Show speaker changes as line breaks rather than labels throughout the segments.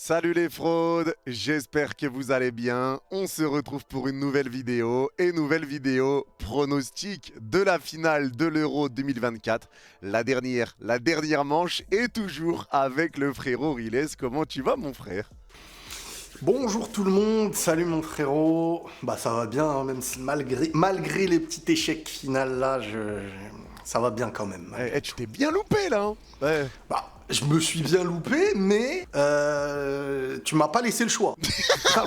Salut les fraudes, j'espère que vous allez bien. On se retrouve pour une nouvelle vidéo pronostic de la finale de l'Euro 2024. La dernière manche et toujours avec le frérot Riles. Comment tu vas mon frère?
Bonjour tout le monde, salut mon frérot. Bah ça va bien, hein, même si malgré les petits échecs finales là, ça va bien quand même.
Tu t'es bien loupé là hein. Ouais.
Bah, je me suis bien loupé, mais tu m'as pas laissé le choix.
Ça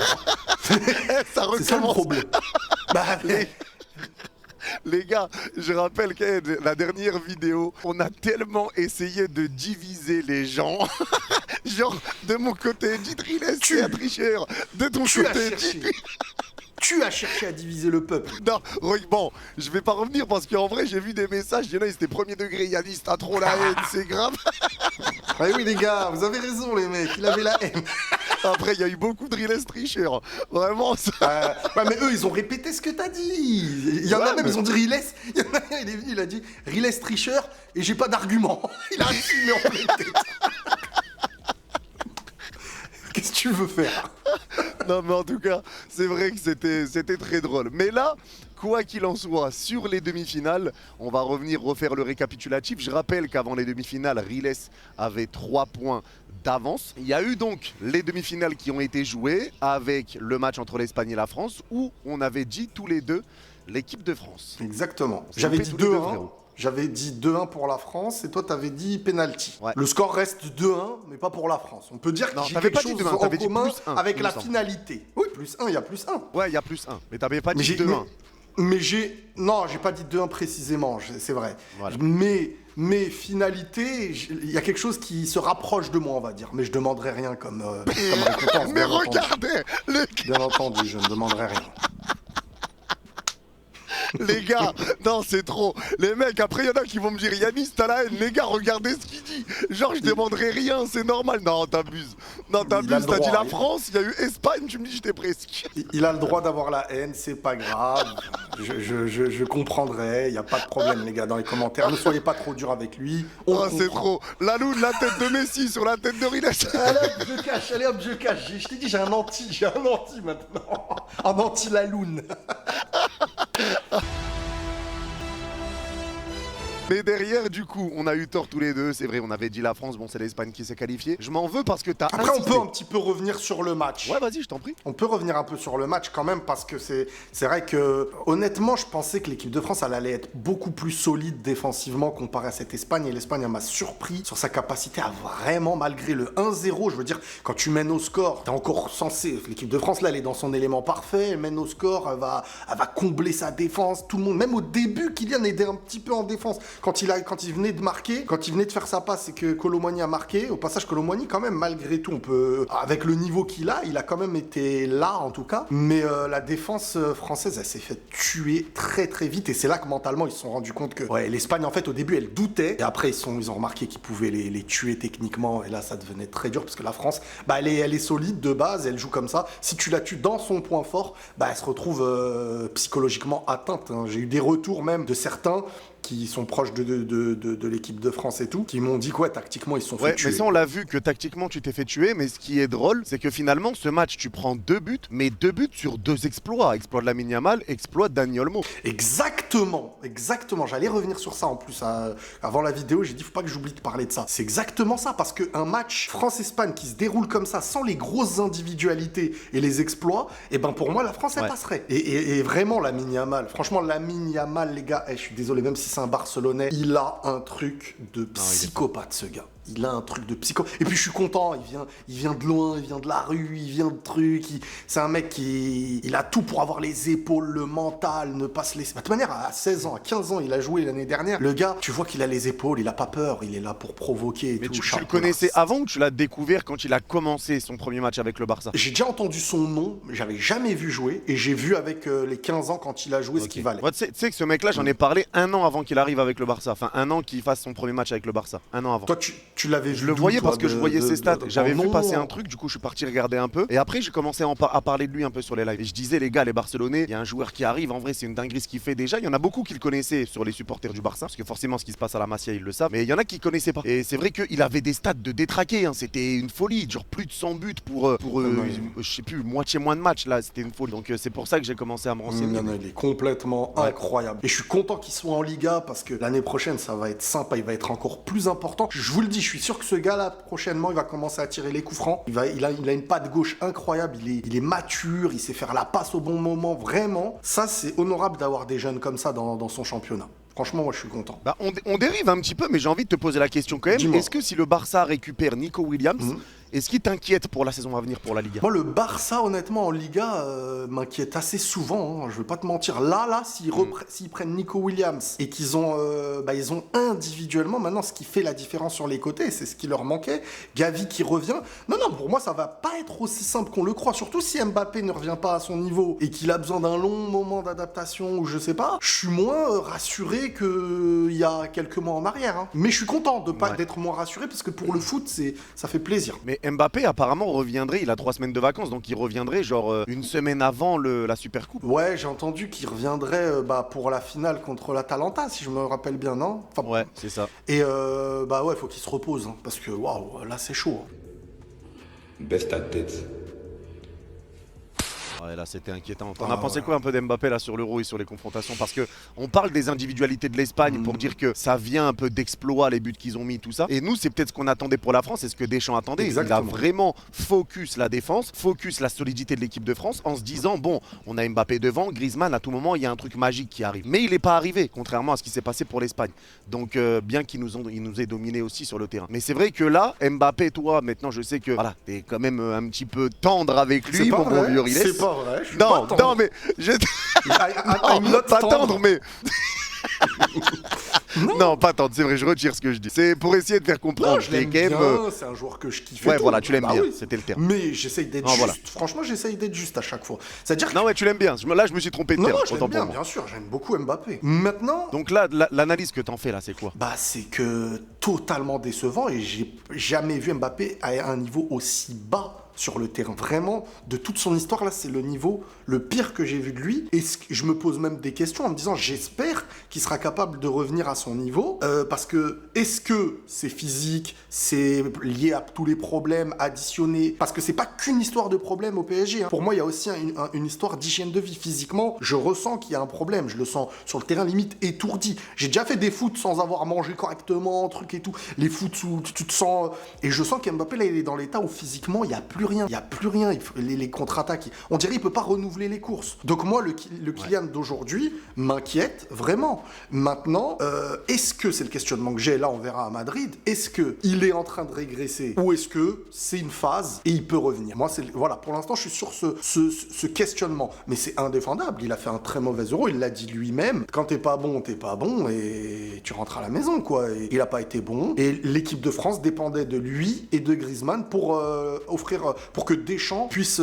C'est ça le problème. Bah,
Les gars, je rappelle que la dernière vidéo, on a tellement essayé de diviser les gens. Genre, de mon côté, dit Riles, tu es un tricheur. De ton côté,
tu as cherché à diviser le peuple.
Non, bon, je vais pas revenir parce qu'en vrai, j'ai vu des messages. Il y en a, c'était premier degré. Yanis, t'as trop la haine, c'est grave.
Ah oui, les gars, vous avez raison, les mecs, il avait la haine.
Après, il y a eu beaucoup de Riles tricheurs. Vraiment, ça.
Ouais, mais eux, ils ont répété ce que t'as dit. Il y en a même, ils ont dit Riles. Il y en a un, il est venu, il a dit Riles tricheur et j'ai pas d'argument. Il a assumé en pleine tête. Qu'est-ce que tu veux faire?
Non, mais en tout cas, c'est vrai que c'était très drôle. Mais là, quoi qu'il en soit, sur les demi-finales, on va refaire le récapitulatif. Je rappelle qu'avant les demi-finales, Riles avait 3 points d'avance. Il y a eu donc les demi-finales qui ont été jouées avec le match entre l'Espagne et la France où on avait dit tous les deux l'équipe de France.
Exactement. J'avais dit 2-1. J'avais dit 2-1 pour la France et toi t'avais dit penalty. Ouais. Le score reste 2-1 mais pas pour la France. On peut dire que j'ai quelque chose en commun avec la finalité. Oui, plus 1, il y a plus 1.
Ouais, il y a plus 1. Mais t'avais pas dit 2-1.
Mais non, j'ai pas dit 2-1 précisément, c'est vrai. Voilà. Mais finalité, il y a quelque chose qui se rapproche de moi, on va dire. Mais je demanderai rien comme récompense.
Mais regardez
Bien entendu, je ne demanderai rien.
Les gars, non c'est trop. Les mecs, après il y en a qui vont me dire Yanis t'as la haine. Les gars, regardez ce qu'il dit. Genre je demanderai rien, c'est normal. Non t'abuses. Non t'abuses, t'as dit la France, il y a eu Espagne, tu me dis j'étais presque.
Il a le droit d'avoir la haine, c'est pas grave. Je comprendrai, il n'y a pas de problème les gars dans les commentaires. Ne soyez pas trop dur avec lui.
C'est trop. La loune, la tête de Messi sur la tête de Riles.
Allez hop, je cache. Je t'ai dit j'ai un anti maintenant. Un anti la loune.
Mais derrière, du coup, on a eu tort tous les deux. C'est vrai, on avait dit la France, bon, c'est l'Espagne qui s'est qualifiée. Je m'en veux parce que t'as
Après, insisté. On peut un petit peu revenir sur le match.
Ouais, vas-y, je t'en prie.
On peut revenir un peu sur le match quand même parce que c'est vrai que, honnêtement, je pensais que l'équipe de France, elle allait être beaucoup plus solide défensivement comparé à cette Espagne. Et l'Espagne, elle m'a surpris sur sa capacité à vraiment, malgré le 1-0, je veux dire, quand tu mènes au score, t'es encore censé... L'équipe de France, là, elle est dans son élément parfait. Elle mène au score, elle va combler sa défense. Tout le monde, même au début, Kylian aidait un petit peu en défense. Quand il venait de marquer, quand il venait de faire sa passe et que Kolo Muani a marqué, au passage Kolo Muani quand même malgré tout, on peut, avec le niveau qu'il a, il a quand même été là en tout cas, mais la défense française elle s'est fait tuer très très vite et c'est là que mentalement ils se sont rendus compte que l'Espagne en fait au début elle doutait et après ils ont remarqué qu'ils pouvaient les tuer techniquement et là ça devenait très dur parce que la France elle est solide de base, elle joue comme ça, si tu la tues dans son point fort, elle se retrouve psychologiquement atteinte, hein. J'ai eu des retours même de certains qui sont proches de l'équipe de France et tout, qui m'ont dit que tactiquement ils se sont fait tuer.
Mais ça on l'a vu que tactiquement tu t'es fait tuer, mais ce qui est drôle, c'est que finalement ce match tu prends 2 buts, mais 2 buts sur 2 exploits. Exploit de Lamine Yamal, exploit de Dani Olmo.
Exactement, j'allais revenir sur ça en plus. Avant la vidéo, j'ai dit faut pas que j'oublie de parler de ça. C'est exactement ça, parce qu'un match France-Espagne qui se déroule comme ça, sans les grosses individualités et les exploits, et pour moi la France elle passerait. Et vraiment Lamine Yamal, franchement Lamine Yamal les gars, je suis désolé même si c'est un Barcelonais, il a un truc de psychopathe ce gars. Il a un truc de psycho. Et puis je suis content, il vient de loin, il vient de la rue, il vient de trucs. C'est un mec il a tout pour avoir les épaules, le mental, ne pas se laisser. De toute manière, à 16 ans, à 15 ans, il a joué l'année dernière. Le gars, tu vois qu'il a les épaules, il a pas peur, il est là pour provoquer. Et
mais
tout.
Tu le connaissais avant ou tu l'as découvert quand il a commencé son premier match avec le Barça?
J'ai déjà entendu son nom, mais j'avais jamais vu jouer. Et j'ai vu avec les 15 ans quand il a joué ce qu'il valait.
Ouais, tu sais que ce mec-là, j'en ai parlé 1 an avant qu'il arrive avec le Barça. Enfin, 1 an qu'il fasse son premier match avec le Barça. 1 an avant.
Tu l'avais vu
Je le
d'où,
voyais
toi,
parce que je voyais ses stats. J'avais vu
non.
passer un truc, du coup je suis parti regarder un peu. Et après j'ai commencé à parler de lui un peu sur les lives. Et je disais les gars, les Barcelonais, il y a un joueur qui arrive, en vrai c'est une dinguerie ce qu'il fait déjà. Il y en a beaucoup qui le connaissaient sur les supporters du Barça, parce que forcément ce qui se passe à la Masia ils le savent. Mais il y en a qui connaissaient pas. Et c'est vrai qu'il avait des stats de détraqué, hein. C'était une folie, genre plus de 100 buts pour je sais plus, moitié moins de matchs là, c'était une folie. Donc c'est pour ça que j'ai commencé à me renseigner.
Non, il est complètement incroyable. Et je suis content qu'il soit en Liga parce que l'année prochaine ça va être sympa, il va être encore plus important. Je vous le dis, je suis sûr que ce gars là prochainement il va commencer à tirer les coups francs. Il a une patte gauche incroyable, il est mature, il sait faire la passe au bon moment, vraiment. Ça c'est honorable d'avoir des jeunes comme ça dans son championnat. Franchement, moi je suis content.
Bah, on dérive un petit peu, mais j'ai envie de te poser la question quand même.
Dis-moi.
Est-ce que si le Barça récupère Nico Williams, est-ce qu'il t'inquiète pour la saison à venir pour la Liga?
Moi, le Barça, honnêtement, en Liga, m'inquiète assez souvent. Hein, je vais pas te mentir. Là, s'ils prennent Nico Williams et qu'ils ont, ils ont individuellement maintenant ce qui fait la différence sur les côtés, c'est ce qui leur manquait. Gavi qui revient. Non, pour moi, ça va pas être aussi simple qu'on le croit. Surtout si Mbappé ne revient pas à son niveau et qu'il a besoin d'un long moment d'adaptation ou je sais pas. Je suis moins rassuré qu'il y a quelques mois en arrière. Hein. Mais je suis content d'être moins rassuré parce que pour le foot, ça fait plaisir.
Mais Mbappé apparemment reviendrait, il a 3 semaines de vacances, donc il reviendrait genre une semaine avant la Super Coupe.
Ouais, j'ai entendu qu'il reviendrait pour la finale contre l'Atalanta, si je me rappelle bien, non? Enfin,
ouais, c'est ça.
Et ouais, faut qu'il se repose, hein, parce que waouh, là c'est chaud.
Baisse ta tête.
Ouais, là c'était inquiétant. T'en as pensé quoi un peu d'Mbappé là sur l'Euro et sur les confrontations? Parce que on parle des individualités de l'Espagne pour dire que ça vient un peu d'exploit, les buts qu'ils ont mis, tout ça. Et nous, c'est peut-être ce qu'on attendait pour la France, c'est ce que Deschamps attendait.
Exactement.
Il a vraiment focus la défense, focus la solidité de l'équipe de France en se disant bon, on a Mbappé devant, Griezmann, à tout moment, il y a un truc magique qui arrive. Mais il n'est pas arrivé, contrairement à ce qui s'est passé pour l'Espagne. Donc bien qu'il nous ait dominé aussi sur le terrain. Mais c'est vrai que là, Mbappé, toi, maintenant, je sais que voilà, t'es quand même un petit peu tendre avec lui, mon bon vieux Riles.
C'est pas vrai, je suis
Non,
pas tendre.
non, mais je.
I'm not
pas
tendre.
tendre, mais. Non, pas tendre, c'est vrai, je retire ce que je dis. C'est pour essayer de faire comprendre.
Non, je l'aime
T'es
bien,
quand même,
c'est un joueur que je kiffe.
Ouais,
et tout.
voilà, tu l'aimes bien,
oui.
c'était le terme.
Mais j'essaye d'être
Non,
juste.
voilà.
Franchement, j'essaye d'être juste à chaque fois. C'est-à-dire que.
Non, ouais, tu l'aimes bien. Là, je me suis trompé de
Non,
terme.
je l'aime
Autant
bien,
pour moi.
bien sûr, j'aime beaucoup Mbappé. Maintenant,
Donc là, l'analyse que t'en fais là, c'est quoi?
c'est que totalement décevant et j'ai jamais vu Mbappé à un niveau aussi bas sur le terrain. Vraiment, de toute son histoire, là, c'est le niveau le pire que j'ai vu de lui. Et je me pose même des questions en me disant, j'espère qu'il sera capable de revenir à son niveau. Parce que, est-ce que c'est physique, c'est lié à tous les problèmes additionnés? Parce que c'est pas qu'une histoire de problème au PSG. Hein. Pour moi, il y a aussi une histoire d'hygiène de vie. Physiquement, je ressens qu'il y a un problème. Je le sens sur le terrain limite étourdi. J'ai déjà fait des foot sans avoir mangé correctement, truc et tout. Les foot où tu te sens... Et je sens qu'Mbappé, là, il est dans l'état où physiquement, il n'y a plus rien. Il n'y a plus rien. Les contre-attaques, on dirait qu'il ne peut pas renouveler les courses. Donc moi, le Kylian d'aujourd'hui m'inquiète vraiment. Maintenant, est-ce que c'est le questionnement que j'ai, là on verra à Madrid, est-ce qu'il est en train de régresser ou est-ce que c'est une phase et il peut revenir? Moi, voilà, pour l'instant, je suis sur ce questionnement. Mais c'est indéfendable. Il a fait un très mauvais Euro. Il l'a dit lui-même. Quand t'es pas bon et tu rentres à la maison, quoi. Et il n'a pas été bon. Et l'équipe de France dépendait de lui et de Griezmann pour pour que Deschamps puisse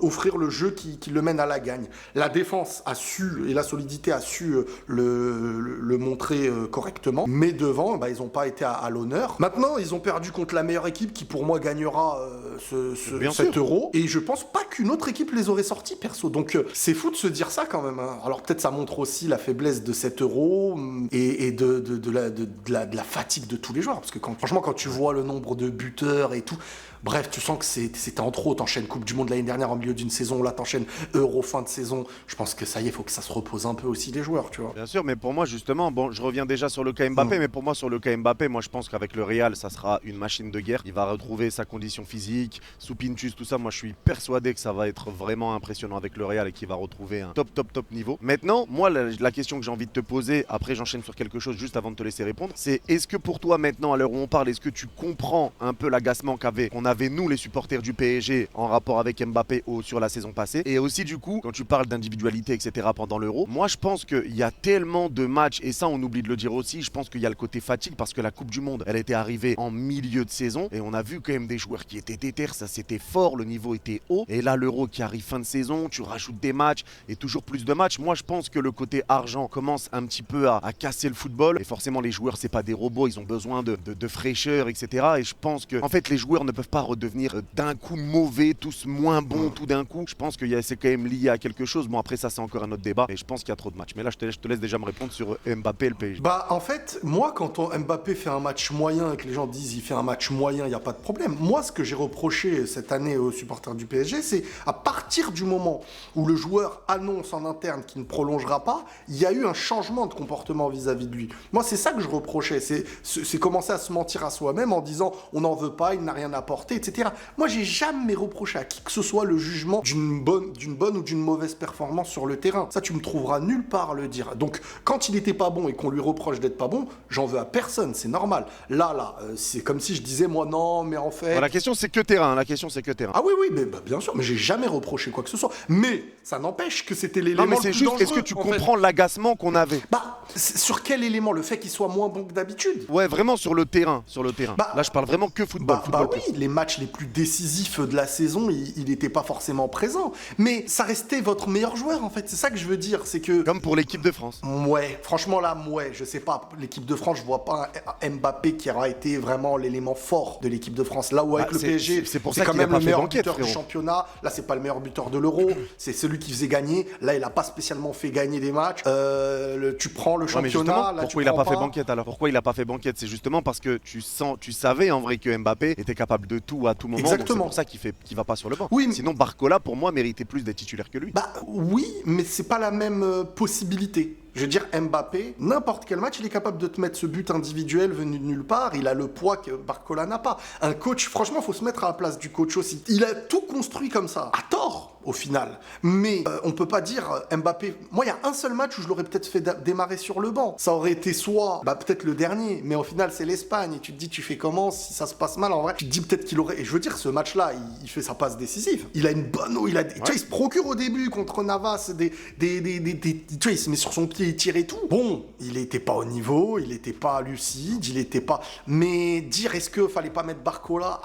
offrir le jeu qui le mène à la gagne. La défense a su, et la solidité a su le montrer correctement, mais devant, ils n'ont pas été à l'honneur. Maintenant, ils ont perdu contre la meilleure équipe qui, pour moi, gagnera cet Euro, et je pense pas qu'une autre équipe les aurait sortis, perso. Donc, c'est fou de se dire ça, quand même. Hein. Alors, peut-être ça montre aussi la faiblesse de cet Euro et de la fatigue de tous les joueurs, parce que franchement, quand tu vois le nombre de buteurs et tout... Bref, tu sens que c'était en trop. T'enchaînes Coupe du Monde l'année dernière en milieu d'une saison, là t'enchaînes Euro fin de saison. Je pense que ça y est, il faut que ça se repose un peu aussi les joueurs, tu vois.
Bien sûr, mais pour moi justement, bon, je reviens déjà sur le cas Mbappé, mais pour moi sur le cas Mbappé, moi je pense qu'avec le Real, ça sera une machine de guerre. Il va retrouver sa condition physique, sous Pintus, tout ça. Moi je suis persuadé que ça va être vraiment impressionnant avec le Real et qu'il va retrouver un top niveau. Maintenant, moi la question que j'ai envie de te poser, après j'enchaîne sur quelque chose juste avant de te laisser répondre, c'est est-ce que pour toi maintenant, à l'heure où on parle, est-ce que tu comprends un peu l'agacement qu'on avait nous les supporters du PSG en rapport avec Mbappé sur la saison passée. Et aussi du coup, quand tu parles d'individualité, etc. pendant l'Euro, moi je pense qu'il y a tellement de matchs, et ça on oublie de le dire aussi, je pense qu'il y a le côté fatigue parce que la Coupe du Monde, elle était arrivée en milieu de saison et on a vu quand même des joueurs qui étaient déter, ça c'était fort, le niveau était haut. Et là l'Euro qui arrive fin de saison, tu rajoutes des matchs et toujours plus de matchs. Moi je pense que le côté argent commence un petit peu à casser le football. Et forcément les joueurs c'est pas des robots, ils ont besoin de fraîcheur, etc. Et je pense que en fait les joueurs ne peuvent pas redevenir d'un coup mauvais, tous moins bons tout d'un coup. Je pense que c'est quand même lié à quelque chose. Bon après ça c'est encore un autre débat. Et je pense qu'il y a trop de matchs. Mais là je te laisse déjà me répondre sur Mbappé et le PSG.
Bah en fait, moi quand Mbappé fait un match moyen et que les gens disent il fait un match moyen, il n'y a pas de problème. Moi ce que j'ai reproché cette année aux supporters du PSG, c'est à partir du moment où le joueur annonce en interne qu'il ne prolongera pas, il y a eu un changement de comportement vis-à-vis de lui. Moi c'est ça que je reprochais, c'est commencer à se mentir à soi-même en disant on n'en veut pas, il n'a rien apporté, etc. Moi j'ai jamais reproché à qui que ce soit le jugement d'une bonne ou d'une mauvaise performance sur le terrain. Ça tu me trouveras nulle part à le dire. Donc quand il n'était pas bon et qu'on lui reproche d'être pas bon, j'en veux à personne, c'est normal. Là, c'est comme si je disais moi non, mais en fait...
La question c'est que terrain,
Ah oui, mais bien sûr, mais j'ai jamais reproché quoi que ce soit. Mais ça n'empêche que c'était l'élément
non mais
le
c'est
plus
juste,
dangereux.
est-ce que tu comprends l'agacement qu'on avait?
Sur quel élément? Le fait qu'il soit moins bon que d'habitude?
Ouais, vraiment sur le terrain. Là, je parle vraiment que football.
Oui, les matchs les plus décisifs de la saison, il n'était pas forcément présent. Mais ça restait votre meilleur joueur, en fait. C'est ça que je veux dire, c'est que...
Comme pour l'équipe de France.
Ouais, franchement là, je sais pas. L'équipe de France, je vois pas un Mbappé qui aura été vraiment l'élément fort de l'équipe de France. Là où avec le PSG,
c'est pour
c'est
ça
quand
qu'il a
même
pas
le
fait
meilleur
banquette,
buteur du
frérot.
championnat. Là, c'est pas le meilleur buteur de l'Euro. C'est celui qui faisait gagner. Là, il a pas spécialement fait gagner des matchs. Tu prends le championnat. Là,
pourquoi il a pas fait banquette alors? Pourquoi il a pas fait banquette? C'est justement parce que tu savais en vrai que Mbappé était capable de tout à tout moment.
Exactement.
Donc c'est pour ça qu'il va pas sur le banc.
Oui,
sinon Barcola pour moi méritait plus d'être titulaire que lui.
Oui, mais c'est pas la même possibilité. Je veux dire, Mbappé, n'importe quel match, il est capable de te mettre ce but individuel venu de nulle part. Il a le poids que Barcola n'a pas. Un coach, franchement, il faut se mettre à la place du coach aussi. Il a tout construit comme ça, à tort, au final. Mais on peut pas dire Mbappé... Moi, il y a un seul match où je l'aurais peut-être fait démarrer sur le banc. Ça aurait été soit, peut-être le dernier, mais au final, c'est l'Espagne. Et tu te dis, tu fais comment si ça se passe mal en vrai? Tu te dis peut-être qu'il aurait... Et je veux dire, ce match-là, il fait sa passe décisive. Il a une bonne eau, tu vois, il se procure au début contre Navas tu vois, il se met sur son pied, il tire et tout. Bon, il était pas au niveau, il était pas lucide, il était pas... Mais dire, est-ce que fallait pas mettre Barcola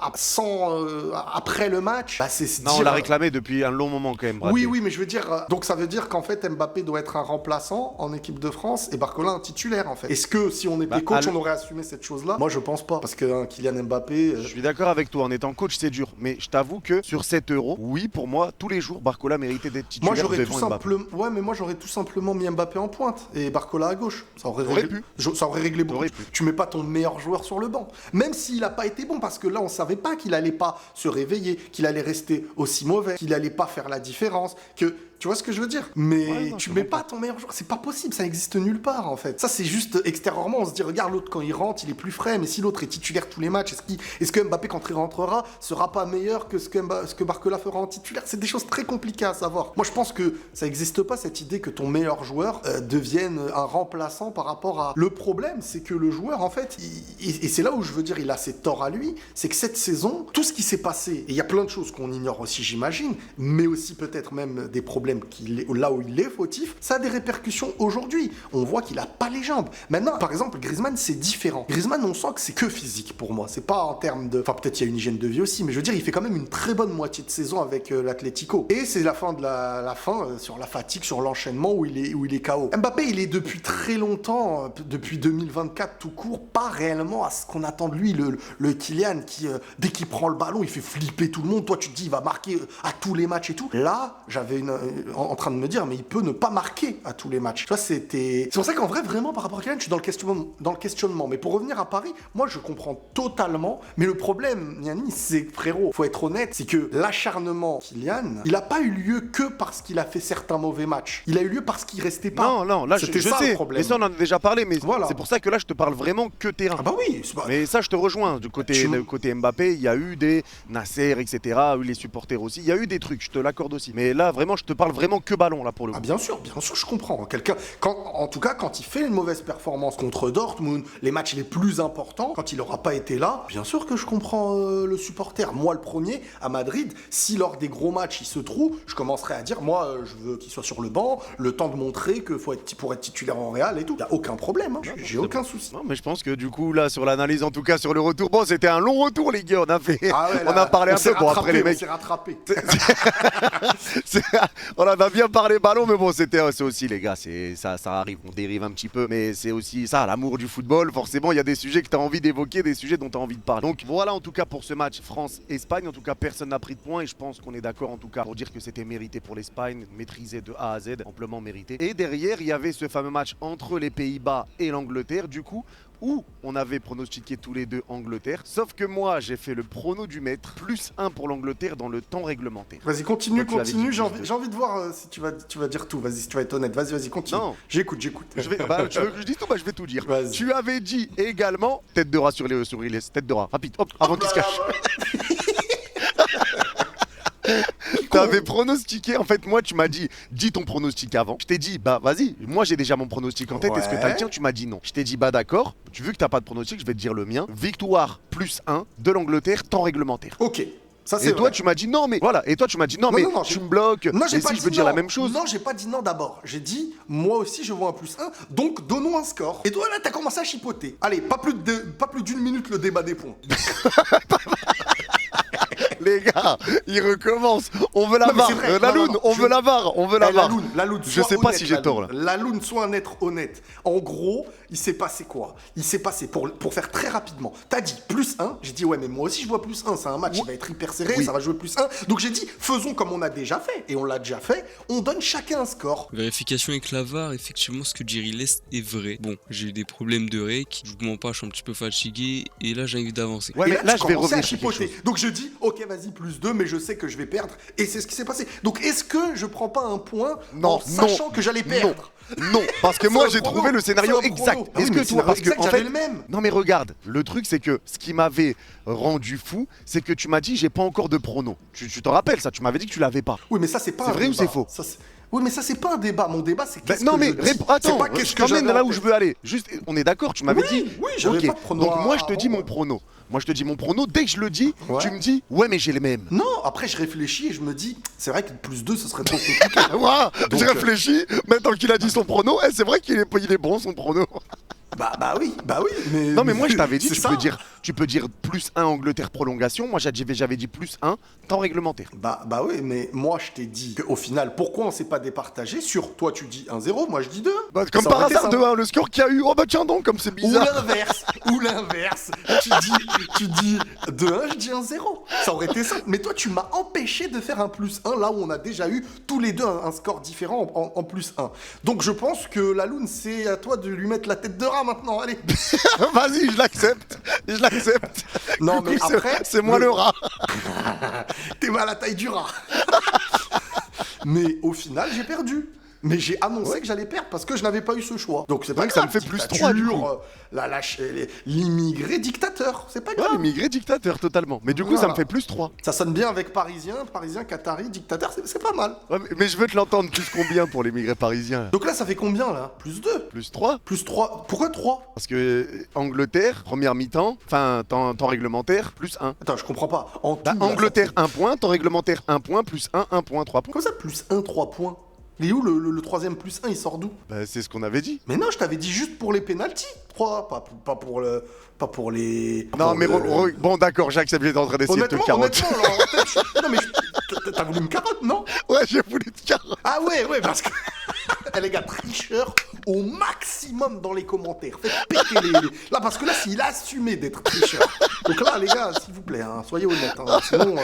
après le match? C'est
Non,
dire...
on l'a réclamé depuis un long moment quand même.
Oui, mais je veux dire... Donc ça veut dire qu'en fait, Mbappé doit être un remplaçant en équipe de France et Barcola un titulaire, en fait. Est-ce que si on était coach, on aurait assumé cette chose-là? Moi, je pense pas. Parce que Kylian Mbappé...
Je suis d'accord avec toi, en étant coach, c'est dur. Mais je t'avoue que sur 7 euros, oui, pour moi, tous les jours, Barcola méritait d'être titulaire.
Moi, j'aurais
devant Mbappé.
Ouais, mais moi, j'aurais tout simplement mis Mbappé en pointe et Barcola à gauche. Ça aurait réglé beaucoup. Tu mets pas ton meilleur joueur sur le banc. Même s'il a pas été bon, parce que là, on savait pas qu'il allait pas se réveiller, qu'il allait rester aussi mauvais, qu'il allait pas faire la différence, que... Tu vois ce que je veux dire? Mais ouais, non, tu mets pas ton meilleur joueur, c'est pas possible, ça existe nulle part en fait. Ça c'est juste extérieurement, on se dit regarde l'autre quand il rentre, il est plus frais, mais si l'autre est titulaire tous les matchs, est-ce que Mbappé quand il rentrera sera pas meilleur que ce que Barcola fera en titulaire? C'est des choses très compliquées à savoir. Moi je pense que ça existe pas cette idée que ton meilleur joueur devienne un remplaçant par rapport à... Le problème c'est que le joueur en fait, et c'est là où je veux dire il a ses torts à lui, c'est que cette saison, tout ce qui s'est passé, et il y a plein de choses qu'on ignore aussi j'imagine, mais aussi peut-être même des problèmes là où il est fautif, ça a des répercussions aujourd'hui. On voit qu'il a pas les jambes. Maintenant, par exemple, Griezmann, c'est différent. Griezmann, on sent que c'est que physique pour moi. C'est pas en termes de... Enfin, peut-être il y a une hygiène de vie aussi, mais je veux dire, il fait quand même une très bonne moitié de saison avec l'Atlético. Et c'est la fin de la fin sur la fatigue, sur l'enchaînement où il est KO. Mbappé, il est depuis très longtemps, depuis 2024 tout court, pas réellement à ce qu'on attend de lui. Le Kylian qui, dès qu'il prend le ballon, il fait flipper tout le monde. Toi, tu te dis, il va marquer à tous les matchs et tout. Là, j'avais en train de me dire mais il peut ne pas marquer à tous les matchs. Tu vois, c'est pour ça qu'en vrai vraiment par rapport à Kylian je suis dans le questionnement. Mais pour revenir à Paris, moi je comprends totalement, mais le problème Yannis, c'est frérot, faut être honnête, c'est que l'acharnement Kylian, il a pas eu lieu que parce qu'il a fait certains mauvais matchs. Il a eu lieu parce qu'il restait pas.
Non, là
c'était
je
ça
sais,
le problème.
mais ça on en a déjà parlé, mais
voilà.
C'est pour ça que là je te parle vraiment que terrain.
Ah bah oui,
mais ça je te rejoins, du côté Mbappé, il y a eu des Nasser, etc., les supporters aussi, il y a eu des trucs, je te l'accorde aussi. Mais là vraiment je te parle parle vraiment que ballon là pour le coup.
Ah bien sûr, je comprends. En tout cas, quand il fait une mauvaise performance contre Dortmund, les matchs les plus importants, quand il n'aura pas été là, bien sûr que je comprends le supporter. Moi, le premier, à Madrid, si lors des gros matchs il se trouve, je commencerai à dire, moi, je veux qu'il soit sur le banc, le temps de montrer que pour être titulaire en Real et tout. Il n'y a aucun problème, hein. J'ai aucun souci.
Non, mais je pense que du coup, là, sur l'analyse, en tout cas sur le retour, bon, c'était un long retour, les gars. On a fait,
Ah ouais,
on a parlé un peu. Bon, après les mecs,
on s'est rattrapé.
on en a bien parlé ballon, mais bon, c'est aussi, les gars, ça arrive, on dérive un petit peu, mais c'est aussi ça, l'amour du football. Forcément, il y a des sujets que tu as envie d'évoquer, des sujets dont tu as envie de parler. Donc voilà, en tout cas, pour ce match France-Espagne, en tout cas, personne n'a pris de points et je pense qu'on est d'accord, en tout cas, pour dire que c'était mérité pour l'Espagne, maîtrisé de A à Z, amplement mérité. Et derrière, il y avait ce fameux match entre les Pays-Bas et l'Angleterre, du coup, où on avait pronostiqué tous les deux Angleterre. Sauf que moi, j'ai fait le prono du maître, +1 pour l'Angleterre dans le temps réglementaire.
Vas-y, continue.
Toi,
J'ai envie de voir si tu vas dire tout. Vas-y, si tu vas être honnête. Vas-y, continue.
Non.
J'écoute.
Tu veux que je dise tout? Je vais tout dire.
Vas-y.
Tu avais dit également tête de rat sur les tête de rat. Rapide, hop, avant qu'il se cache. T'avais pronostiqué, en fait, moi, tu m'as dit, dis ton pronostic avant. Je t'ai dit, bah vas-y, moi j'ai déjà mon pronostic en tête, est-ce que t'as le tien? Tu m'as dit non. Je t'ai dit, bah d'accord, tu veux que t'as pas de pronostic, je vais te dire le mien. Victoire +1 de l'Angleterre, temps réglementaire.
Ok. Ça, c'est
et toi,
vrai.
tu m'as dit non, mais voilà. Et toi, tu m'as dit non, mais tu me bloques.
Non, j'ai
et
pas
si
dit
je veux dire la même chose.
Non, j'ai pas dit non d'abord. J'ai dit, moi aussi, je vois un +1. Donc, donnons un score. Et toi, là, t'as commencé à chipoter. Allez, pas plus d'une minute le débat des points.
Les gars, il recommence. On veut la
Non, mais
VAR.
c'est vrai.
La
Non,
Loune,
non,
on veut la VAR. On veut la VAR.
La Loune,
Je sais pas si j'ai tort là.
La Loune, sois un être honnête. En gros, il s'est passé quoi? Il s'est passé, pour faire très rapidement, t'as dit +1. J'ai dit, ouais, mais moi aussi, je vois +1. C'est un match, il va être hyper serré, ça va jouer +1. Donc j'ai dit, faisons comme on a déjà fait. Et on l'a déjà fait. On donne chacun un score.
Vérification avec la VAR, effectivement, ce que dit Riles est vrai. Bon, j'ai eu des problèmes de rec, je vous mens pas, je suis un petit peu fatigué, et là, j'ai envie d'avancer.
Ouais,
Et
mais là,
tu
je vais
commençais à
revenir sur quelque
chipoter.
chose.
Donc je dis, ok, vas-y, +2, mais je sais que je vais perdre. Et c'est ce qui s'est passé. Donc est-ce que je prends pas un point en sachant que j'allais perdre?
Non, parce que moi
C'est
j'ai
un prono.
trouvé le scénario
C'est un
exact.
prono. Ah oui,
Est-ce
mais
que
le
toi,
scénario
parce que
exact,
en
j'avais
fait,
le même.
non mais regarde, le truc c'est que ce qui m'avait rendu fou, c'est que tu m'as dit j'ai pas encore de prono. Tu t'en rappelles ça? Tu m'avais dit que tu l'avais pas.
Oui, mais ça, c'est pas
C'est
un
vrai ou
débat.
c'est faux?
Oui, mais ça, c'est pas un débat. Mon débat, c'est qu'est-ce
Non
que
mais
je dis.
attends,
C'est pas qu'est-ce
je
que
t'emmène
j'avais
là
en
où
tête.
je veux aller. Juste, on est d'accord, tu m'avais dit.
Oui, j'avais
Ok.
pas de prono
Donc moi je te dis
avant.
mon prono. Moi je te dis mon prono. Dès que je le dis,
Ouais.
tu me dis ouais mais j'ai les mêmes.
Non, après, je réfléchis et je me dis, c'est vrai que +2, ce serait trop compliqué.
Voilà,
Donc,
je réfléchis. Maintenant qu'il a dit son prono, c'est vrai qu'il est bon son prono.
Bah oui, mais...
Non mais moi je t'avais dit,
c'est
tu
ça.
peux dire +1 Angleterre prolongation. Moi j'avais dit +1 temps réglementaire.
Bah oui, mais moi, je t'ai dit qu'au final, pourquoi on s'est pas départagé sur toi, tu dis 1-0, moi, je dis 2.
Bah, comme
Ça
par
aurait été
hasard
sympa.
2-1, le score qu'il y a eu. Oh bah tiens donc, comme c'est
Ou
bizarre.
l'inverse. Tu dis 2-1, je dis 1-0. Ça aurait été simple. Mais toi, tu m'as empêché de faire un +1 là où on a déjà eu tous les deux un score différent en +1. Donc je pense que la Loune, c'est à toi de lui mettre la tête de rat maintenant. Allez.
Vas-y, je l'accepte.
Non,
Du
mais
coup,
après,
c'est moi le rat.
T'es mal à la taille du rat. Mais au final, j'ai perdu. Mais j'ai annoncé que j'allais perdre parce que je n'avais pas eu ce choix. Donc c'est pas
vrai que ça
grave,
me fait +3 du coup.
dictature, l'immigré dictateur, c'est pas
Ouais,
grave.
immigré dictateur totalement. Mais du coup, ça
Voilà.
me fait +3.
Ça sonne bien avec parisien, qatari, dictateur, c'est pas mal.
Ouais, mais je veux te l'entendre plus combien pour l'immigré parisien?
Donc là, ça fait combien là? +2.
+3.
+3. Pourquoi 3?
Parce que Angleterre, première mi-temps, enfin temps réglementaire, +1.
Attends, je comprends pas. En tout,
Bah,
là,
Angleterre
ça
1 point, temps réglementaire 1 point, +1, 1 point, 3
fait-
points.
Comment ça, +1, 3 points? Il est où le troisième +1, il sort d'où?
Bah, c'est ce qu'on avait dit.
Mais non, je t'avais dit juste pour les pénaltys. 3, pas pour les...
Non,
pour
mais
le-
bon, d'accord, j'accepte, j'étais en train d'essayer de te carotte.
Honnêtement, là, en tête, non mais t'as voulu une carotte, non?
Ouais, j'ai voulu te carotte.
Ah ouais, parce que... Eh, les gars, tricheurs au maximum dans les commentaires. Faites péter les... Là, parce que là, il a assumé d'être tricheur. Donc là, les gars, s'il vous plaît, hein, soyez honnêtes. Hein, sinon...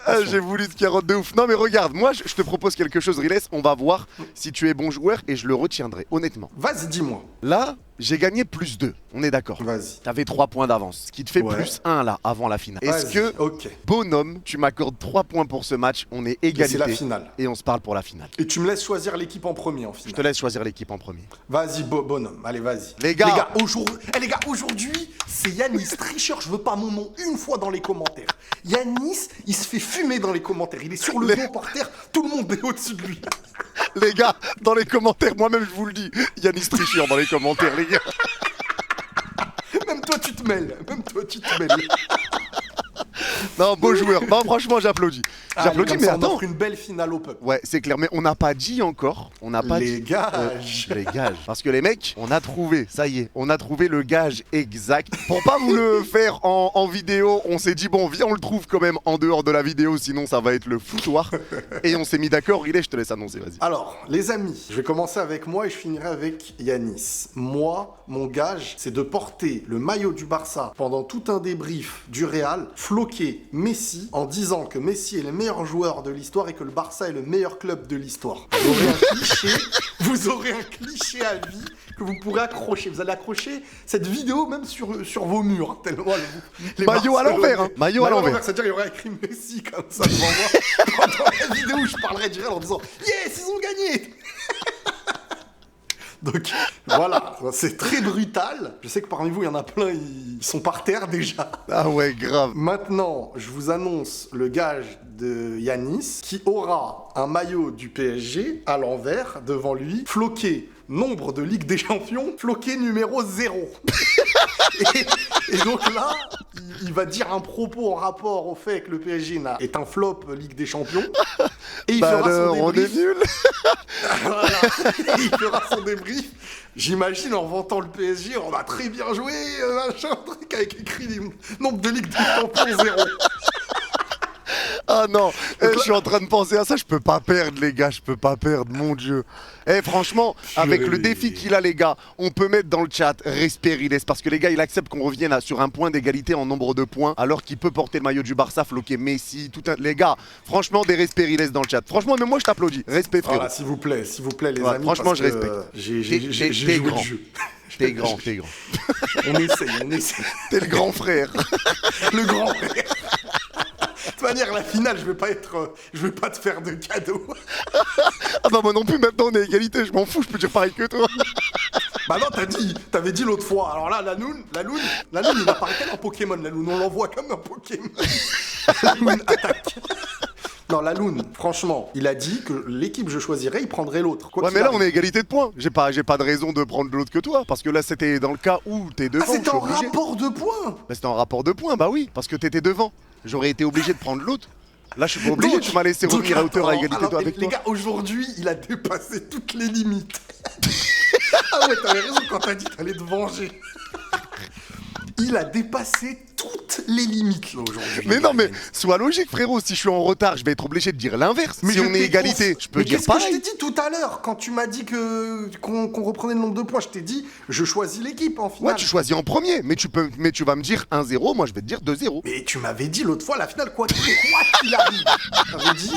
Ah, j'ai voulu te carotte de ouf. Non, mais regarde, moi, je te propose quelque chose, Riles. On va voir si tu es bon joueur et je le retiendrai, honnêtement.
Vas-y, dis-moi.
Là, j'ai gagné +2. On est d'accord.
Vas-y.
T'avais 3 points d'avance, ce qui te fait
Ouais.
+1 là, avant la finale. Est-ce
Vas-y,
que,
Ok.
bonhomme, tu m'accordes 3 points pour ce match? On est
Et
égalité.
c'est la finale.
Et on se parle pour la finale.
Et tu me laisses choisir l'équipe en premier, en
Je te
finale.
laisse choisir l'équipe en premier.
Vas-y, bonhomme. Allez, vas-y.
Les gars.
Les gars, aujourd'hui, c'est Yanis, tricheur. Je veux pas mon nom une fois dans les commentaires. Yanis, il se fait fumer dans les commentaires. Il est sur le dos par terre. Tout le monde est au-dessus de lui.
Les gars, dans les commentaires, moi-même je vous le dis, Yanis tricheur dans les commentaires, les gars.
Même toi tu te mêles.
Non, beau joueur. Non, franchement, j'applaudis. J'applaudis, mais
ça, on
attends.
offre une belle finale au peuple.
Ouais, c'est clair, mais on n'a pas dit encore. On n'a pas
Les
dit.
gages.
Les gages. Parce que les mecs, on a trouvé, ça y est, on a trouvé le gage exact. Pour pas vous le faire en vidéo, on s'est dit, bon, viens, on le trouve quand même en dehors de la vidéo, sinon ça va être le foutoir. Et on s'est mis d'accord. Riley, je te laisse annoncer, vas-y.
Alors, les amis, je vais commencer avec moi et je finirai avec Yanis. Moi, mon gage, c'est de porter le maillot du Barça pendant tout un débrief du Real, floquer Messi en disant que Messi est le meilleur joueur de l'histoire et que le Barça est le meilleur club de l'histoire. Vous aurez un cliché à vie que vous pourrez accrocher. Vous allez accrocher cette vidéo même sur vos murs, tellement les
Maillot à l'envers, hein. Maillot à l'envers.
C'est-à-dire, il y aurait écrit Messi comme ça devant moi. Pendant la vidéo où je parlerai du Real en disant yes, ils ont gagné. Donc voilà, c'est très brutal. Je sais que parmi vous, il y en a plein, ils sont par terre déjà.
Ah ouais, grave.
Maintenant, je vous annonce le gage de Yanis qui aura un maillot du PSG à l'envers devant lui, floqué nombre de Ligue des Champions, floqué numéro 0. et donc là, il va dire un propos en rapport au fait que le PSG est un flop Ligue des Champions. Et il fera son débrief.
On est nuls.
Voilà. Il fera son débrief. J'imagine en vantant le PSG, on va très bien joué, machin, truc avec écrit nombre de Ligue des Champions 0.
Ah non, je suis en train de penser à ça, je peux pas perdre les gars, je peux pas perdre, mon Dieu. Franchement, avec le défi qu'il a les gars, on peut mettre dans le chat respect Riles, parce que les gars, il accepte qu'on revienne sur un point d'égalité en nombre de points, alors qu'il peut porter le maillot du Barça, floquer Messi, les gars, franchement, des respects Riles dans le chat. Franchement, même moi je t'applaudis, respect frérot.
Voilà, s'il vous plaît les
ouais,
amis.
Franchement, je respecte.
J'ai joué
grand.
le jeu.
T'es grand.
On essaye.
T'es le grand frère.
Le grand frère. De toute manière, la finale, je vais pas te faire de cadeau.
Ah bah moi non plus, maintenant on est égalité, je m'en fous, je peux dire pareil que toi.
Bah non, t'avais dit l'autre fois. Alors là, la Lune, il apparaît tel un Pokémon, la Lune. On l'envoie comme un Pokémon. La Lune attaque. Non, la Lune, franchement, il a dit que l'équipe que je choisirais, il prendrait l'autre.
Ouais, mais là, on est égalité de points. J'ai pas de raison de prendre l'autre que toi. Parce que là, c'était dans le cas où t'es devant.
Ah, c'était en rapport de points.
Bah, c'était en rapport de points, bah oui. Parce que t'étais devant. J'aurais été obligé de prendre l'autre. Là, je suis pas obligé. Tu m'as laissé revenir à hauteur à égalité toi avec toi.
Les gars, aujourd'hui, il a dépassé toutes les limites. Ah ouais, t'avais raison quand t'as dit que t'allais te venger. Il a dépassé toutes les limites là aujourd'hui.
Mais non, mais sois logique, frérot. Si je suis en retard, je vais être obligé de dire l'inverse. Si on est égalité, je peux dire pareil.
Mais qu'est-ce que je t'ai dit tout à l'heure quand tu m'as dit qu'on reprenait le nombre de points? Je t'ai dit, je choisis l'équipe en finale.
Ouais, tu choisis en premier, mais tu vas me dire 1-0, moi je vais te dire 2-0.
Mais tu m'avais dit l'autre fois la finale quoi qu'il arrive. T'avais dit.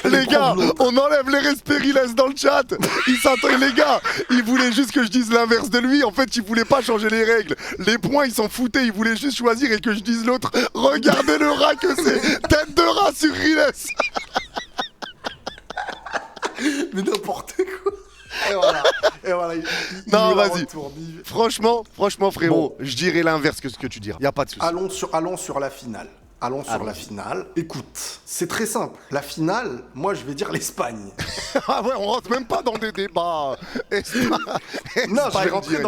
Les gars, on enlève les respiriles dans le chat. Il s'attend, les gars. Il voulait juste que je dise l'inverse de lui. En fait, il voulait pas changer les règles. Les points, ils s'en foutaient. Il voulait juste choisir et que je dise l'autre. Regardez le rat que c'est. Tête de rat sur Riles.
Mais n'importe quoi. Et voilà.
Non, vas-y. Franchement, frérot, bon. Je dirais l'inverse que ce que tu dis. Y a pas de souci.
Allons sur la finale. Allons sur la finale. Écoute, c'est très simple. La finale, moi, je vais dire l'Espagne.
Ah ouais, on rentre même pas dans des débats.
Non, je vais rentrer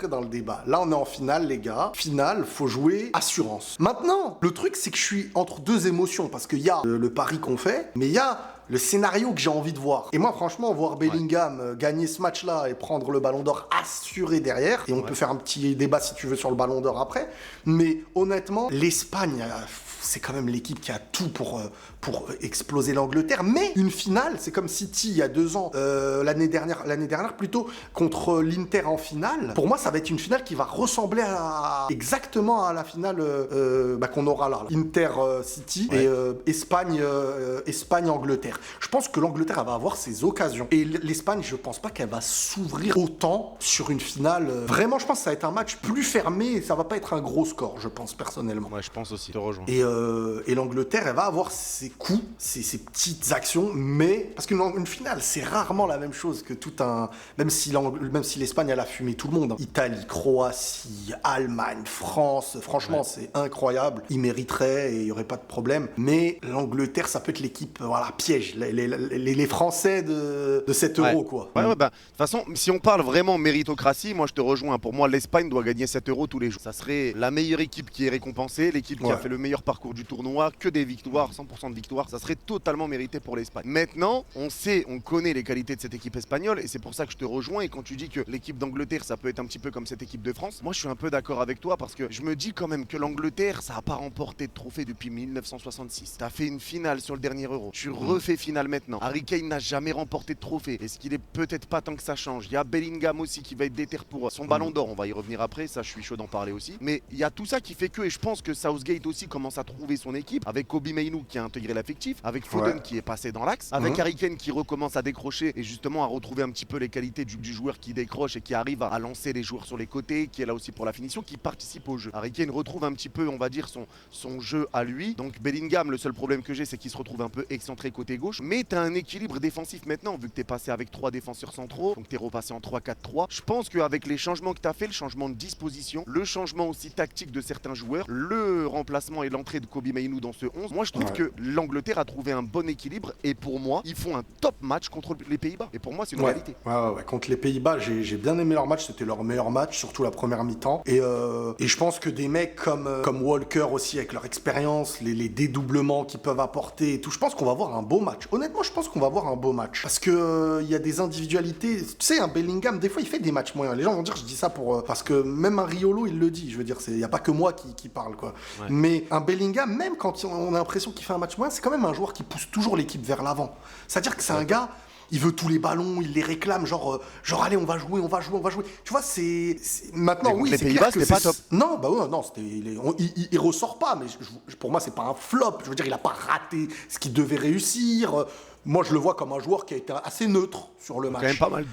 dans le débat. Là, on est en finale, les gars. Finale, faut jouer assurance. Maintenant, le truc, c'est que je suis entre deux émotions. Parce qu'il y a le pari qu'on fait, mais il y a le scénario que j'ai envie de voir. Et moi, franchement, voir Bellingham gagner ce match-là et prendre le Ballon d'Or assuré derrière, et on peut faire un petit débat si tu veux sur le Ballon d'Or après, mais honnêtement, l'Espagne, c'est quand même l'équipe qui a tout pour exploser l'Angleterre. Mais une finale, c'est comme City il y a 2 ans, l'année dernière plutôt, contre l'Inter en finale. Pour moi, ça va être une finale qui va ressembler exactement à la finale qu'on aura là. Inter-City et Espagne-Angleterre. Je pense que l'Angleterre, elle va avoir ses occasions. Et l'Espagne, je pense pas qu'elle va s'ouvrir autant sur une finale. Vraiment, je pense que ça va être un match plus fermé et ça va pas être un gros score, je pense personnellement.
Ouais, je pense aussi, je te rejoins.
Et Et l'Angleterre, elle va avoir ses coups, ses petites actions, mais parce qu'une finale, c'est rarement la même chose que tout un. Même si l'Espagne, elle a fumé tout le monde, hein. Italie, Croatie, Allemagne, France, franchement, c'est incroyable. Ils mériteraient et il n'y aurait pas de problème. Mais l'Angleterre, ça peut être l'équipe, voilà, piège, les Français de cet euro, quoi.
Ouais, bah, de toute façon, si on parle vraiment méritocratie, moi je te rejoins. Pour moi, l'Espagne doit gagner 7 euros tous les jours. Ça serait la meilleure équipe qui est récompensée, l'équipe qui a fait le meilleur parcours du tournoi, que des victoires, 100% de victoires. Ça serait totalement mérité pour l'Espagne. Maintenant, on connaît les qualités de cette équipe espagnole et c'est pour ça que je te rejoins. Et quand tu dis que l'équipe d'Angleterre, ça peut être un petit peu comme cette équipe de France, moi je suis un peu d'accord avec toi parce que je me dis quand même que l'Angleterre, ça n'a pas remporté de trophée depuis 1966. T'as fait une finale sur le dernier Euro. Tu refais finale maintenant. Harry Kane n'a jamais remporté de trophée. Est-ce qu'il est peut-être pas tant que ça change? Il y a Bellingham aussi qui va être déter pour son ballon d'or. On va y revenir après. Ça, je suis chaud d'en parler aussi. Mais il y a tout ça qui fait que, et je pense que Southgate aussi commence à trouver son équipe avec Kobe Mainoo qui a intégré l'affectif, avec Foden qui est passé dans l'axe, avec Harry Kane qui recommence à décrocher et justement à retrouver un petit peu les qualités du joueur qui décroche et qui arrive à lancer les joueurs sur les côtés, qui est là aussi pour la finition, qui participe au jeu. Harry Kane retrouve un petit peu, on va dire, son jeu à lui. Donc Bellingham, le seul problème que j'ai, c'est qu'il se retrouve un peu excentré côté gauche. Mais tu as un équilibre défensif maintenant, vu que tu es passé avec 3 défenseurs centraux, donc tu es repassé en 3-4-3. Je pense qu'avec les changements que tu as fait, le changement de disposition, le changement aussi tactique de certains joueurs, le remplacement et l'entrée de Kobe Mainoo dans ce 11, moi je trouve que l'Angleterre a trouvé un bon équilibre et pour moi, ils font un top match contre les Pays-Bas. Et pour moi, c'est une réalité.
Ouais. Contre les Pays-Bas, j'ai bien aimé leur match, c'était leur meilleur match, surtout la première mi-temps. Et je pense que des mecs comme Walker aussi, avec leur expérience, les dédoublements qu'ils peuvent apporter et tout, je pense qu'on va avoir un beau match. Honnêtement, je pense qu'on va avoir un beau match. Parce que il y a des individualités. Tu sais, un Bellingham, des fois, il fait des matchs moyens. Les gens vont dire, je dis ça parce que même un Riolo, il le dit. Je veux dire, il n'y a pas que moi qui parle, quoi. Ouais. Mais un Bellingham, même quand on a l'impression qu'il fait un match moyen, c'est quand même un joueur qui pousse toujours l'équipe vers l'avant. C'est-à-dire que c'est un gars. Il veut tous les ballons, il les réclame, genre allez, on va jouer. Tu vois, c'est maintenant, oui, c'est clair que
c'était pas top.
Non, bah ouais, non, il ressort pas, mais pour moi, c'est pas un flop. Je veux dire, il a pas raté ce qu'il devait réussir. Moi, je le vois comme un joueur qui a été assez neutre sur le match.
Quand même pas mal.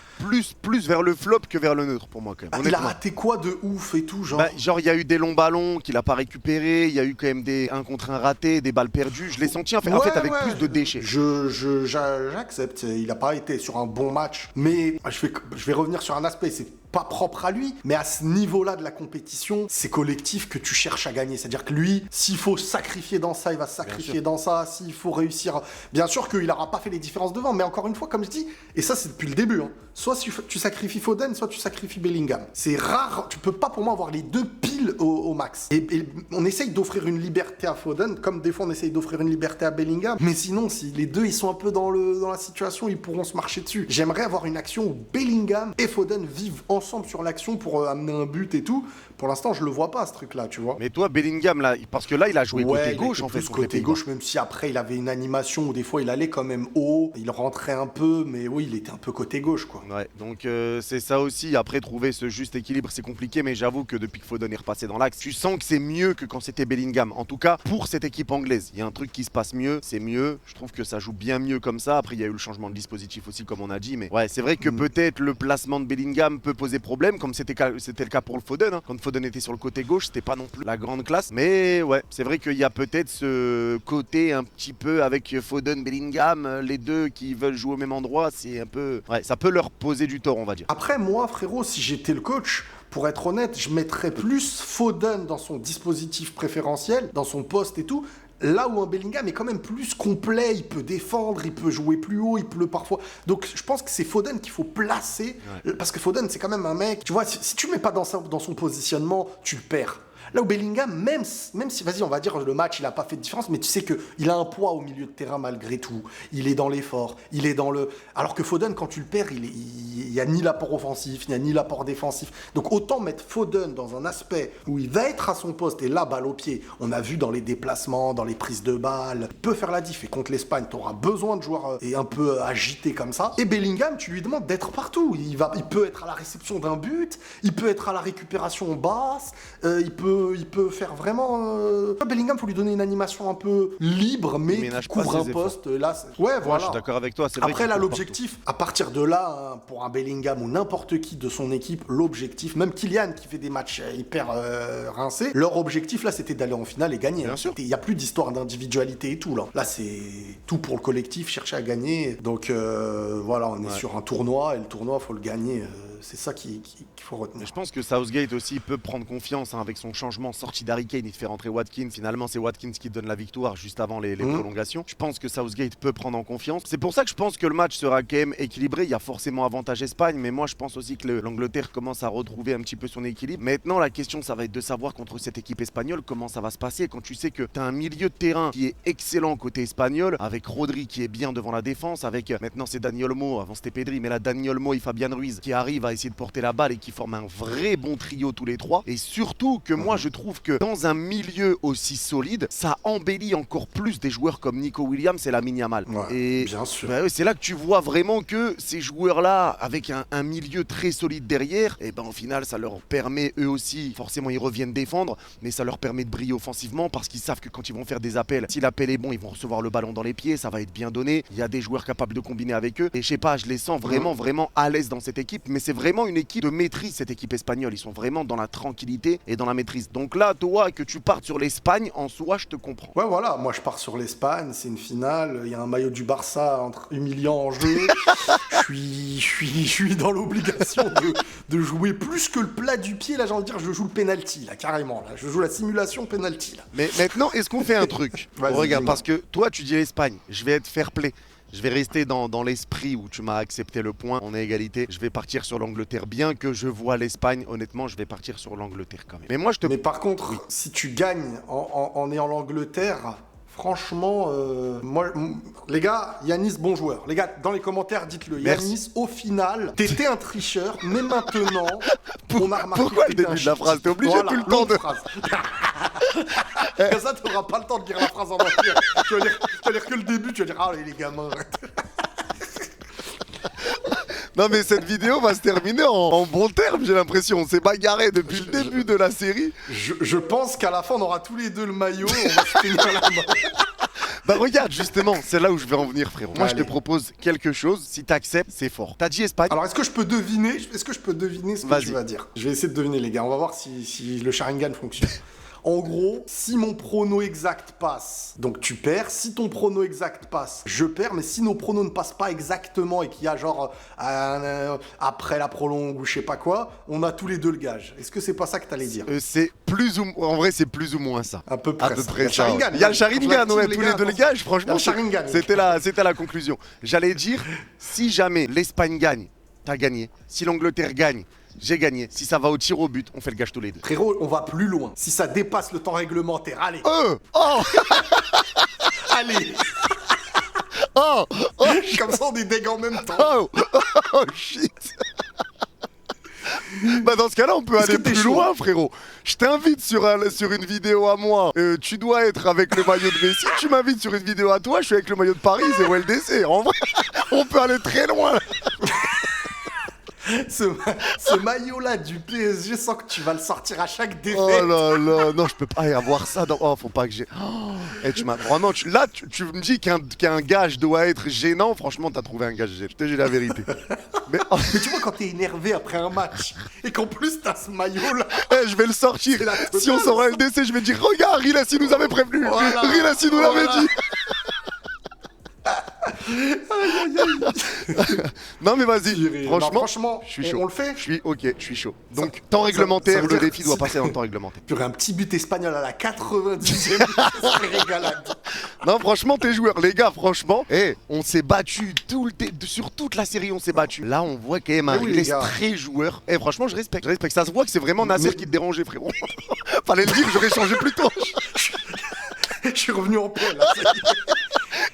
Plus vers le flop que vers le neutre, pour moi, quand même.
Il a raté quoi de ouf et tout, genre
il y a eu des longs ballons qu'il a pas récupérés, il y a eu quand même des 1 contre 1 ratés, des balles perdues. Je l'ai senti en fait avec plus de déchets.
J'accepte. Il a pas été sur un bon match. Mais je vais revenir sur un aspect. C'est pas propre à lui, mais à ce niveau-là de la compétition, c'est collectif que tu cherches à gagner. C'est-à-dire que lui, s'il faut sacrifier dans ça, il va sacrifier dans ça. S'il faut réussir, bien sûr qu'il n'aura pas fait les différences devant, mais encore une fois, comme je dis, et ça c'est depuis le début, hein, soit tu sacrifies Foden, soit tu sacrifies Bellingham. C'est rare, tu peux pas pour moi avoir les deux piles au max. Et on essaye d'offrir une liberté à Foden, comme des fois on essaye d'offrir une liberté à Bellingham, mais sinon, si les deux ils sont un peu dans la situation, ils pourront se marcher dessus. J'aimerais avoir une action où Bellingham et Foden vivent ensemble sur l'action pour amener un but et tout. Pour l'instant, je le vois pas, ce truc-là, tu vois.
Mais toi, Bellingham, là, parce que là, il a joué côté gauche, en fait.
Côté gauche, même si après, il avait une animation où des fois, il allait quand même haut, il rentrait un peu, mais oui, il était un peu côté gauche, quoi.
Ouais, donc c'est ça aussi. Après, trouver ce juste équilibre, c'est compliqué, mais j'avoue que depuis que Foden est repassé dans l'axe, tu sens que c'est mieux que quand c'était Bellingham. En tout cas, pour cette équipe anglaise, il y a un truc qui se passe mieux, c'est mieux. Je trouve que ça joue bien mieux comme ça. Après, il y a eu le changement de dispositif aussi, comme on a dit, mais ouais, c'est vrai que peut-être le placement de Bellingham peut poser problème, comme c'était le cas pour le Foden. Hein. Quand Foden était sur le côté gauche, c'était pas non plus la grande classe. Mais ouais, c'est vrai qu'il y a peut-être ce côté un petit peu avec Foden, Bellingham, les deux qui veulent jouer au même endroit, c'est un peu... Ouais, ça peut leur poser du tort, on va dire.
Après, moi, frérot, si j'étais le coach... Pour être honnête, je mettrais plus Foden dans son dispositif préférentiel, dans son poste et tout, là où un Bellingham est quand même plus complet, il peut défendre, il peut jouer plus haut, il peut parfois... Donc je pense que c'est Foden qu'il faut placer, parce que Foden c'est quand même un mec, tu vois, si tu le mets pas dans son positionnement, tu le perds. Là où Bellingham, même si, vas-y, on va dire le match, il a pas fait de différence, mais tu sais qu'il a un poids au milieu de terrain malgré tout. Il est dans l'effort, il est dans le... Alors que Foden, quand tu le perds, il y a ni l'apport offensif, il n'y a ni l'apport défensif. Donc autant mettre Foden dans un aspect où il va être à son poste, et là, balle au pied. On a vu dans les déplacements, dans les prises de balles, il peut faire la diff. Et contre l'Espagne, tu auras besoin de joueurs un peu agités comme ça. Et Bellingham, tu lui demandes d'être partout. Il peut être à la réception d'un but, il peut être à la récupération basse, il peut peut faire vraiment. Bellingham, faut lui donner une animation un peu libre, mais
ménage
qui
pas
couvre un
ses
poste. Là, ouais,
Ouais,
voilà.
je suis d'accord avec toi. C'est vrai
Après,
qu'il
là,
court
l'objectif, à partir de là, hein, pour un Bellingham ou n'importe qui de son équipe, l'objectif, même Kylian qui fait des matchs hyper rincés, leur objectif, là, c'était d'aller en finale et gagner.
Bien
hein.
sûr.
Il n'y a plus d'histoire d'individualité et tout, là. Là, c'est tout pour le collectif, chercher à gagner. Donc, voilà, on est sur un tournoi, et le tournoi, faut le gagner. C'est ça qu'il faut retenir.
Mais je pense que Southgate aussi peut prendre confiance hein, avec son changement sortie d'Harry Kane, il fait rentrer Watkins. Finalement, c'est Watkins qui donne la victoire juste avant les prolongations. Je pense que Southgate peut prendre en confiance. C'est pour ça que je pense que le match sera quand même équilibré. Il y a forcément avantage Espagne, mais moi je pense aussi que l'Angleterre commence à retrouver un petit peu son équilibre. Maintenant, la question, ça va être de savoir contre cette équipe espagnole comment ça va se passer quand tu sais que tu as un milieu de terrain qui est excellent côté espagnol, avec Rodri qui est bien devant la défense, avec maintenant c'est Dani Olmo, avant c'était Pedri, mais là Dani Olmo et Fabian Ruiz qui arrivent à essayer de porter la balle et qui forment un vrai bon trio tous les trois. Et surtout que moi je trouve que dans un milieu aussi solide, ça embellit encore plus des joueurs comme Nico Williams et Lamine Yamal.
Ouais,
Et
bien sûr.
ouais, c'est là que tu vois vraiment que ces joueurs-là, avec un milieu très solide derrière, et ben au final ça leur permet eux aussi, forcément ils reviennent défendre, mais ça leur permet de briller offensivement parce qu'ils savent que quand ils vont faire des appels, si l'appel est bon, ils vont recevoir le ballon dans les pieds, ça va être bien donné. Il y a des joueurs capables de combiner avec eux. Et je sais pas, je les sens vraiment à l'aise dans cette équipe, mais c'est vraiment une équipe de maîtrise, cette équipe espagnole. Ils sont vraiment dans la tranquillité et dans la maîtrise. Donc là, toi, que tu partes sur l'Espagne, en soi, je te comprends.
Ouais, voilà, moi je pars sur l'Espagne, c'est une finale, il y a un maillot du Barça humiliant en jeu. Je suis dans l'obligation de jouer plus que le plat du pied, là j'ai envie de dire, je joue le penalty, là, carrément, là. Je joue la simulation penalty, là.
Mais maintenant, est-ce qu'on fait un truc?
Vas-y,
Regarde,
dis-moi.
parce que toi, tu dis l'Espagne, je vais être fair play. Je vais rester dans l'esprit où tu m'as accepté le point, on est égalité. Je vais partir sur l'Angleterre, bien que je vois l'Espagne, honnêtement, je vais partir sur l'Angleterre quand même. Mais moi, je te...
Mais par contre, si tu gagnes en ayant l'Angleterre, franchement, les gars, Yanis, bon joueur. Les gars, dans les commentaires, dites-le.
Merci.
Yanis, au final, t'étais un tricheur, mais maintenant, on a remarqué
Pourquoi
que
le
t'étais
début
un
de la phrase?
chic.
T'es obligé tout le temps
longue
de...
phrase. Comme ça, t'auras pas le temps de lire la phrase en entier. Tu vas lire que le début, tu vas dire, ah, les gamins.
Non mais cette vidéo va se terminer en bon terme, j'ai l'impression. On s'est bagarré depuis le début de la série.
Je pense qu'à la fin, on aura tous les deux le maillot, on va se tenir la main.
Bah regarde, justement, c'est là où je vais en venir, frérot. Moi, je te
Allez.
propose quelque chose. Si t'acceptes, c'est fort. T'as dit Espagne?
Alors, est-ce que je peux deviner ce que
Vas-y.
tu vas dire? Je vais essayer de deviner, les gars. On va voir si le Sharingan fonctionne. En gros, si mon prono exact passe, donc tu perds. Si ton prono exact passe, je perds. Mais si nos pronos ne passent pas exactement et qu'il y a genre après la prolongue ou je sais pas quoi, on a tous les deux le gage. Est-ce que c'est pas ça que t'allais dire?
C'est plus ou en vrai, c'est plus ou moins ça.
À peu
À
près.
peu
ça.
près
Il y a le
ça.
Sharingan.
Il y a le Sharingan, ouais,
les
tous
gars,
les deux les
attention.
gages. Franchement,
Il y a le Sharingan.
c'était la conclusion. J'allais dire, si jamais l'Espagne gagne, t'as gagné. Si l'Angleterre gagne, j'ai gagné. Si ça va au tir au but, on fait le gage tous les deux.
Frérot, on va plus loin. Si ça dépasse le temps réglementaire, allez.
Oh
Allez.
Oh
Comme ça, on est dégâts en même temps.
Oh shit. Bah dans ce cas-là, on peut
Est-ce
aller
que t'es
plus
chaud
loin, frérot. Je t'invite sur une vidéo à moi. Tu dois être avec le maillot de Messi. Tu m'invites sur une vidéo à toi. Je suis avec le maillot de Paris et LDC. En vrai, on peut aller très loin.
Ce maillot-là du PSG, sans que tu vas le sortir à chaque défaite.
Oh là là, non, je peux pas y avoir ça dans... Oh, faut pas que j'ai... Oh. Et tu m'as... Vraiment, là, tu me dis qu'un gage doit être gênant. Franchement, t'as trouvé un gage gênant. Je te dis la vérité. Mais, oh,
Mais tu vois, quand t'es énervé après un match, et qu'en plus t'as ce maillot-là,
je vais le sortir.
C'est la totale,
Si on sort un LDC, je vais dire, regarde, Rilassi nous avait prévenu.
Voilà.
Rilassi nous l'avait
Voilà.
dit. Non mais vas-y, franchement, je suis chaud.
on le fait.
Je suis ok, je suis chaud. Donc, temps réglementaire,
ça veut
le
dire-
défi doit passer dans le temps réglementaire.
Purée, un petit but espagnol à la 90e, ça serait régalade.
Non, franchement, tes joueurs, les gars, franchement, on s'est battu sur toute la série, on s'est battu. Là, on voit quand même un
Mais oui, les
Riles
gars.
très joueur. Franchement, je respecte. Ça se voit que c'est vraiment Nasser
Mais-
qui te dérangeait, frérot. Fallait le dire, j'aurais changé plus tôt.
Je suis revenu en paix, là. ça y est.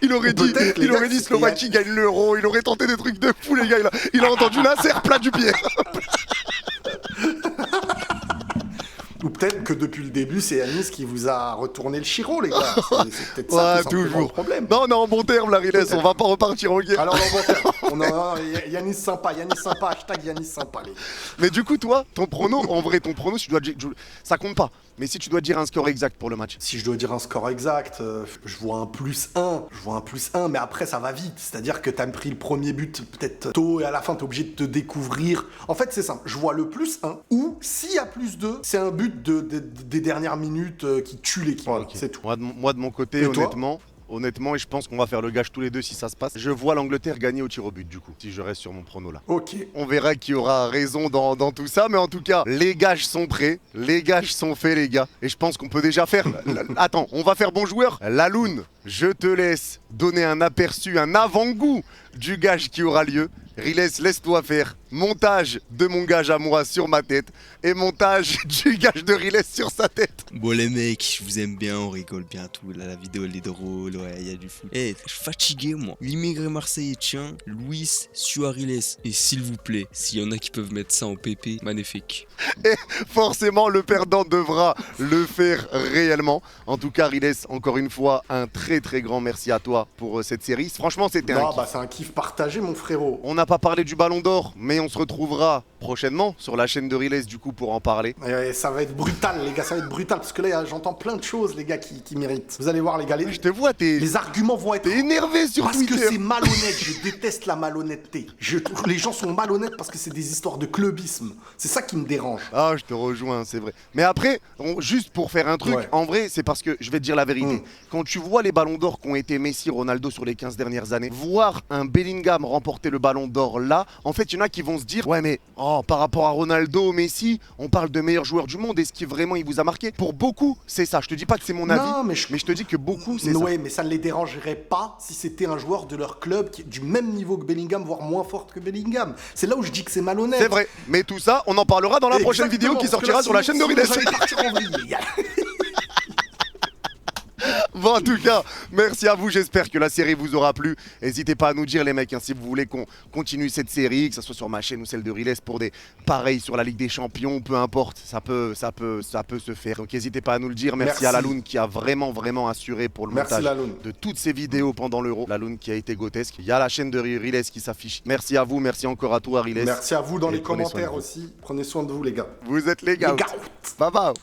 Il aurait dit,
Peut-être, les gars,
Slovaquie gagne l'euro. Il aurait tenté des trucs de fou, les gars. Il a entendu Nasser plat du pied.
Ou peut-être que depuis le début, c'est Yanis qui vous a retourné le chiro, les gars. C'est peut-être ça
Ouais,
tout simplement
toujours.
le problème.
Non, non, en bon terme, la Riles,
Peut-être.
on va pas repartir en guerre.
Alors, non, bon, Yanis sympa, hashtag Yanis sympa, les gars.
Mais du coup, toi, ton prono, en vrai, ça compte pas. Mais si tu dois dire un score exact pour le match.
Si je dois dire un score exact, je vois un +1. Je vois un +1, mais après ça va vite. C'est-à-dire que t'as pris le premier but peut-être tôt et à la fin t'es obligé de te découvrir. En fait c'est simple, je vois le +1 ou s'il y a +2, c'est un but des dernières minutes qui tue l'équipe. Voilà,
Ok.
c'est tout.
Moi, de mon côté,
Et toi
honnêtement, et je pense qu'on va faire le gage tous les deux si ça se passe, je vois l'Angleterre gagner au tir au but du coup, si je reste sur mon prono là.
Ok.
On verra qui aura raison dans tout ça, mais en tout cas, les gages sont prêts, les gages sont faits les gars, et je pense qu'on peut déjà faire... Attends, on va faire bon joueur. Laloun, je te laisse donner un aperçu, un avant-goût du gage qui aura lieu. Riles, laisse-toi faire. Montage de mon gage à moi sur ma tête et montage du gage de Riles sur sa tête.
Bon les mecs, je vous aime bien, on rigole bien tout. Là, la vidéo elle est drôle, ouais, il y a du foot. Eh, je suis fatigué moi. L'immigré marseillais, tiens, Luis Suarez. Et s'il vous plaît, s'il y en a qui peuvent mettre ça en PP, magnifique.
Et forcément, le perdant devra le faire réellement. En tout cas, Riles, encore une fois, un très très grand merci à toi pour cette série. Franchement, c'était un
Non,
kiff.
bah c'est un kiff partagé mon frérot.
On n'a pas parlé du Ballon d'Or, mais on se retrouvera prochainement sur la chaîne de Riles du coup pour en parler.
Et ça va être brutal les gars, ça va être brutal parce que là j'entends plein de choses les gars qui méritent. Vous allez voir les gars,
Je te vois,
les arguments vont être...
t'es énervé sur
Parce
Twitter.
que c'est malhonnête, je déteste la malhonnêteté. Je trouve que les gens sont malhonnêtes parce que c'est des histoires de clubisme. C'est ça qui me dérange.
Ah, je te rejoins, c'est vrai. Mais après, juste pour faire un truc,
Ouais.
en vrai, c'est parce que je vais te dire la vérité.
Mm.
Quand tu vois les ballons d'or qu'ont été Messi, Ronaldo sur les 15 dernières années, voir un Bellingham remporter le ballon d'or là, en fait, il y en a qui vont se dire, ouais, mais par rapport à Ronaldo, Messi, on parle de meilleurs joueurs du monde. Est-ce qu'il vraiment il vous a marqué? Pour beaucoup, c'est ça. Je te dis pas que c'est mon avis,
Non, mais
mais je te dis que beaucoup, c'est ça.
Ouais, mais ça ne les dérangerait pas si c'était un joueur de leur club qui est du même niveau que Bellingham, voire moins fort que Bellingham. C'est là où je dis que c'est malhonnête.
C'est vrai. Mais tout ça, on en parlera dans la prochaine vidéo qui sortira sur la chaîne de Riles.
Vous allez partir en vrille, les gars.
Bon, en tout cas, merci à vous. J'espère que la série vous aura plu. N'hésitez pas à nous dire, les mecs, hein, si vous voulez qu'on continue cette série, que ce soit sur ma chaîne ou celle de Riles pour des pareils sur la Ligue des Champions, peu importe, ça peut se faire. Donc, n'hésitez pas à nous le dire. Merci à Laloun qui a vraiment assuré pour le
Merci
montage
Laloun.
de toutes ces vidéos pendant l'Euro. Laloun qui a été grotesque. Il y a la chaîne de Riles qui s'affiche. Merci à vous. Merci encore à toi, Riles.
Merci à vous dans
Et
les
prenez soin de
commentaires
vous.
aussi. Prenez soin de vous les gars.
Vous êtes les gars.
Les gars.
Bye bye.